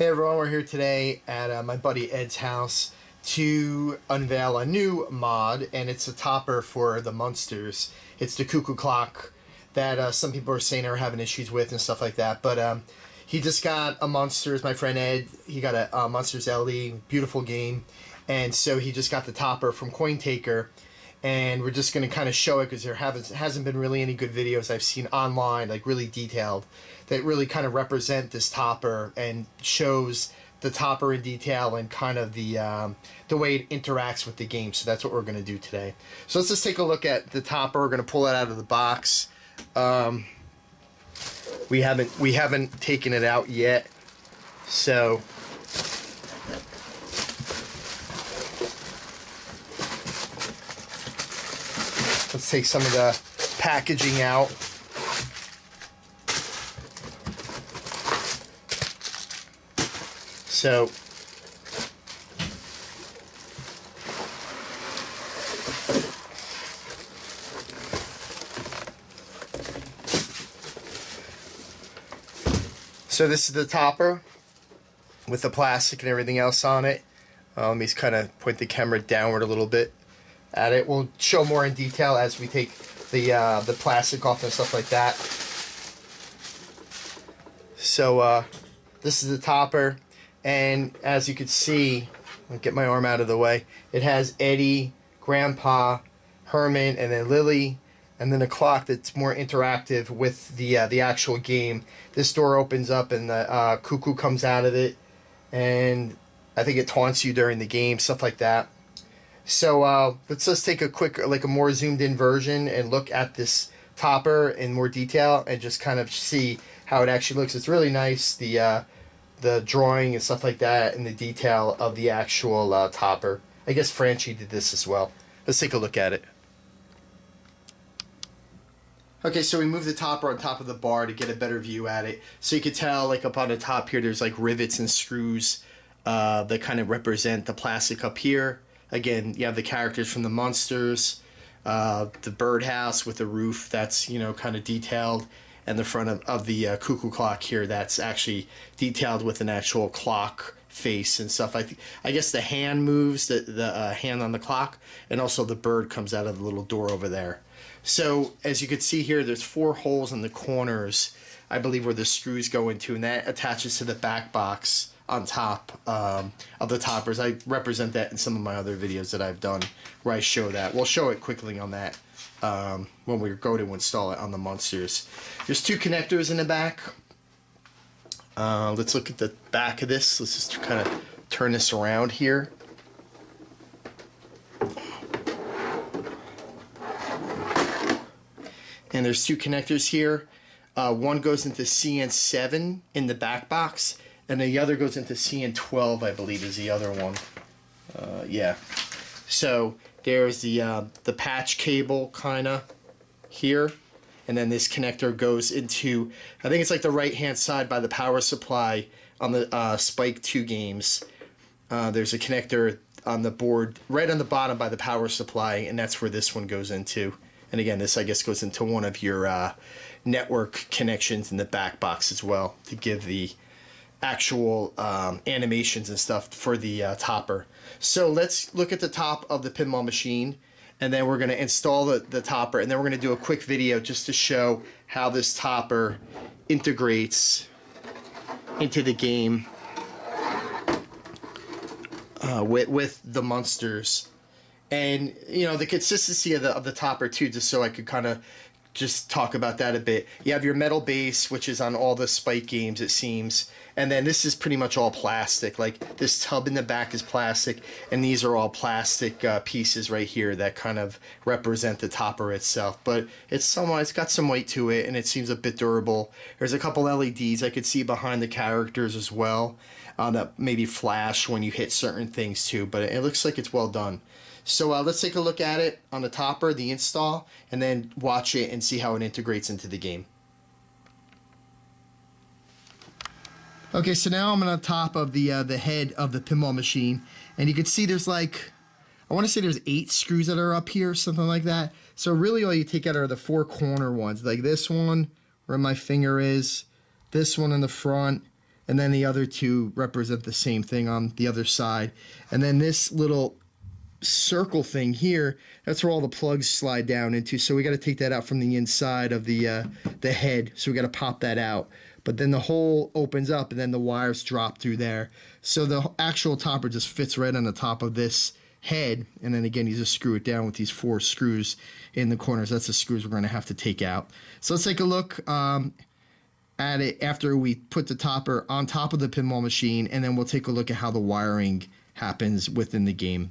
everyone, we're here today at my buddy Ed's house to unveil a new mod, and it's a topper for the Munsters. It's the cuckoo clock that some people are saying are having issues with and stuff like that, but he just got a Munsters, my friend Ed, he got a Munsters LE, beautiful game, and so he just got the topper from CoinTaker, and we're just going to kind of show it because there hasn't been really any good videos I've seen online, like really detailed, that really kind of represent this topper and shows the topper in detail and kind of the way it interacts with the game. So that's what we're going to do today. So let's just take a look at the topper. We're going to pull it out of the box. We haven't taken it out yet, so let's take some of the packaging out. So this is the topper with the plastic and everything else on it. Let me just kind of point the camera downward a little bit at it. We'll show more in detail as we take the plastic off and stuff like that. So this is the topper, and as you can see, I'll get my arm out of the way, it has Eddie, Grandpa, Herman, and then Lily, and then a clock that's more interactive with the actual game. This door opens up and the cuckoo comes out of it, and I think it taunts you during the game, stuff like that. So let's just take a quick, like a more zoomed in version and look at this topper in more detail and just kind of see how it actually looks. It's really nice, the drawing and stuff like that, and the detail of the actual topper. I guess Franchi did this as well. Let's take a look at it. Okay, so we moved the topper on top of the bar to get a better view at it. So you could tell, like, up on the top here, there's like rivets and screws that kind of represent the plastic up here. Again, you have the characters from the Munsters, the birdhouse with the roof that's, you know, kind of detailed, and the front of the cuckoo clock here that's actually detailed with an actual clock face and stuff. I guess the hand moves, the hand on the clock, and also the bird comes out of the little door over there. So as you can see here, there's 4 holes in the corners, I believe, where the screws go into, and that attaches to the back box on top of the toppers. I represent that in some of my other videos that I've done where I show that. We'll show it quickly on that when we go to install it on the Munsters. There's 2 connectors in the back. Let's look at the back of this. Let's just kind of turn this around here. And there's 2 connectors here. One goes into CN7 in the back box, and the other goes into CN12, I believe, is the other one. Yeah. So there's the patch cable kind of here, and then this connector goes into, I think it's like the right-hand side by the power supply on the Spike 2 games. There's a connector on the board right on the bottom by the power supply, and that's where this one goes into. And again, this, I guess, goes into one of your network connections in the back box as well to give the actual animations and stuff for the topper. So let's look at the top of the pinball machine, and then we're going to install the topper, and then we're going to do a quick video just to show how this topper integrates into the game with the Munsters. And, you know, the consistency of the topper, too, just so I could kind of just talk about that a bit. You have your metal base, which is on all the Spike games, it seems. And then this is pretty much all plastic. Like, this tub in the back is plastic, and these are all plastic pieces right here that kind of represent the topper itself. But it's got some weight to it, and it seems a bit durable. There's a couple LEDs I could see behind the characters as well that maybe flash when you hit certain things, too. But it looks like it's well done. So let's take a look at it on the topper, the install, and then watch it and see how it integrates into the game. Okay, so now I'm on top of the head of the pinball machine, and you can see there's like, I want to say there's 8 screws that are up here, something like that. So really all you take out are the 4 corner ones, like this one where my finger is, this one in the front, and then the other two represent the same thing on the other side. And then this little circle thing here, that's where all the plugs slide down into. So we got to take that out from the inside of the head. So we got to pop that out. But then the hole opens up, and then the wires drop through there. So the actual topper just fits right on the top of this head, and then again you just screw it down with these 4 screws in the corners. That's the screws we're going to have to take out. So let's take a look at it after we put the topper on top of the pinball machine, and then we'll take a look at how the wiring happens within the game.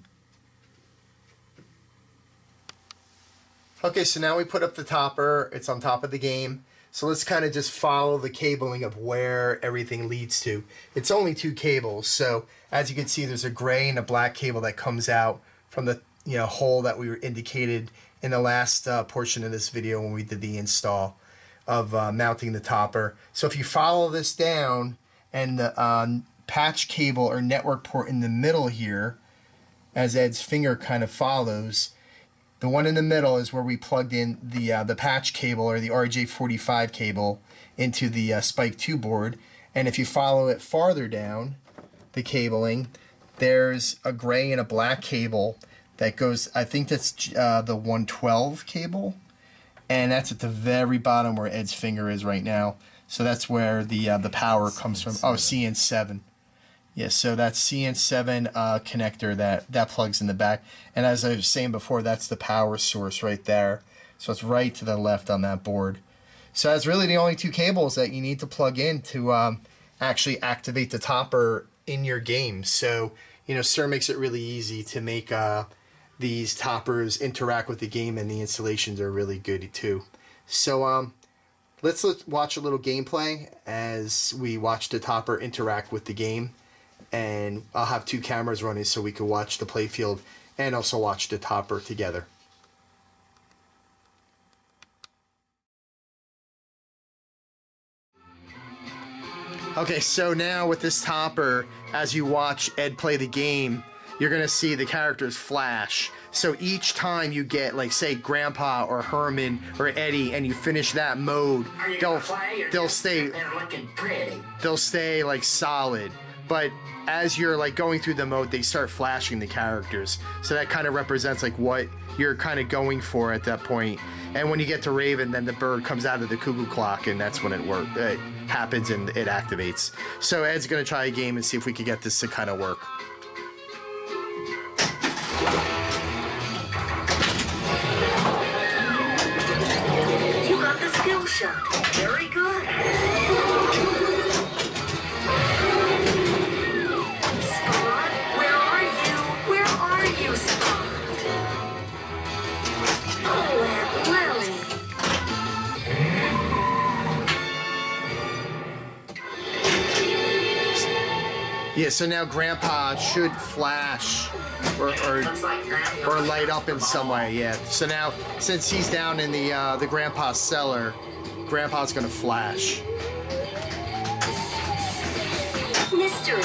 Okay, so now we put up the topper. It's on top of the game. So let's kind of just follow the cabling of where everything leads to. It's only 2 cables, so as you can see, there's a gray and a black cable that comes out from the hole that we indicated in the last portion of this video when we did the install of mounting the topper. So if you follow this down, and the patch cable or network port in the middle here, as Ed's finger kind of follows, the one in the middle is where we plugged in the patch cable or the RJ45 cable into the Spike 2 board. And if you follow it farther down, the cabling, there's a gray and a black cable that goes, I think that's the 112 cable. And that's at the very bottom where Ed's finger is right now. So that's where the power comes from. Oh, CN7. Yeah, so that's CN7 connector that plugs in the back. And as I was saying before, that's the power source right there. So it's right to the left on that board. So that's really the only 2 cables that you need to plug in to actually activate the topper in your game. So, Sir makes it really easy to make these toppers interact with the game, and the installations are really good too. So let's watch a little gameplay as we watch the topper interact with the game. And I'll have 2 cameras running so we can watch the playfield and also watch the topper together. Okay, so now with this topper, as you watch Ed play the game, you're going to see the characters flash. So each time you get, like, say, Grandpa or Herman or Eddie, and you finish that mode, they'll stay like solid. But as you're like going through the mode, they start flashing the characters. So that kind of represents like what you're kind of going for at that point. And when you get to Raven, then the bird comes out of the cuckoo clock, and that's when it happens and it activates. So Ed's going to try a game and see if we can get this to kind of work. You got the skill shot. Very good. Yeah, so now Grandpa should flash or light up in some way, yeah. So now, since he's down in the Grandpa's cellar, Grandpa's gonna flash. Mystery.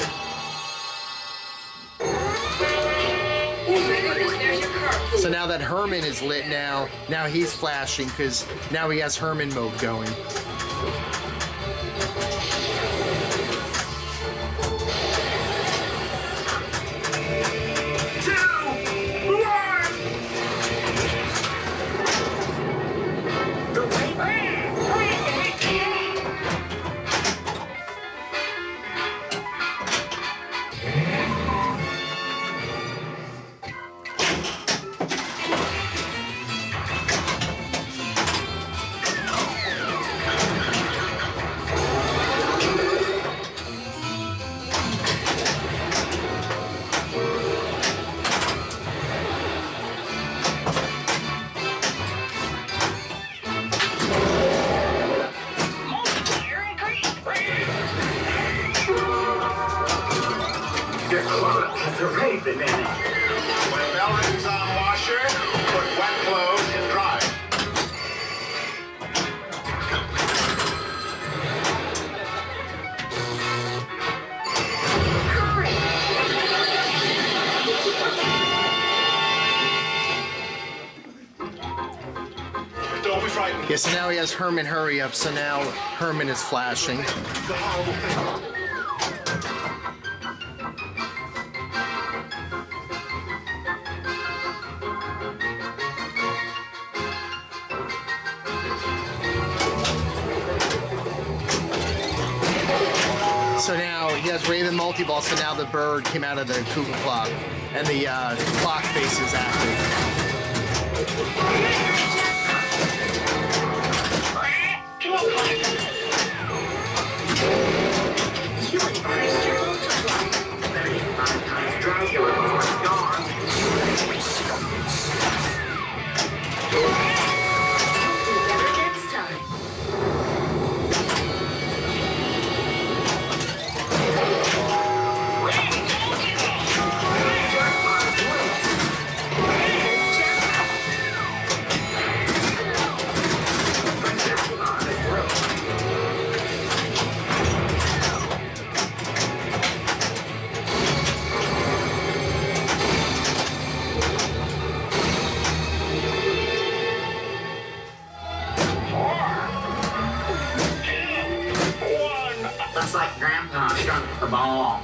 So now that Herman is lit now he's flashing because now he has Herman mode going. The Raven in it. When bell rings on washer, put wet clothes in dry. Don't be frightened. Yeah, so now he has Herman hurry up, so now Herman is flashing. has Raven multi-ball, so now the bird came out of the cuckoo clock, and the clock face is active. You increased your multiplier. 35 times Dracula before it's gone. Do better next time. Looks like Grandpa shrunk the ball.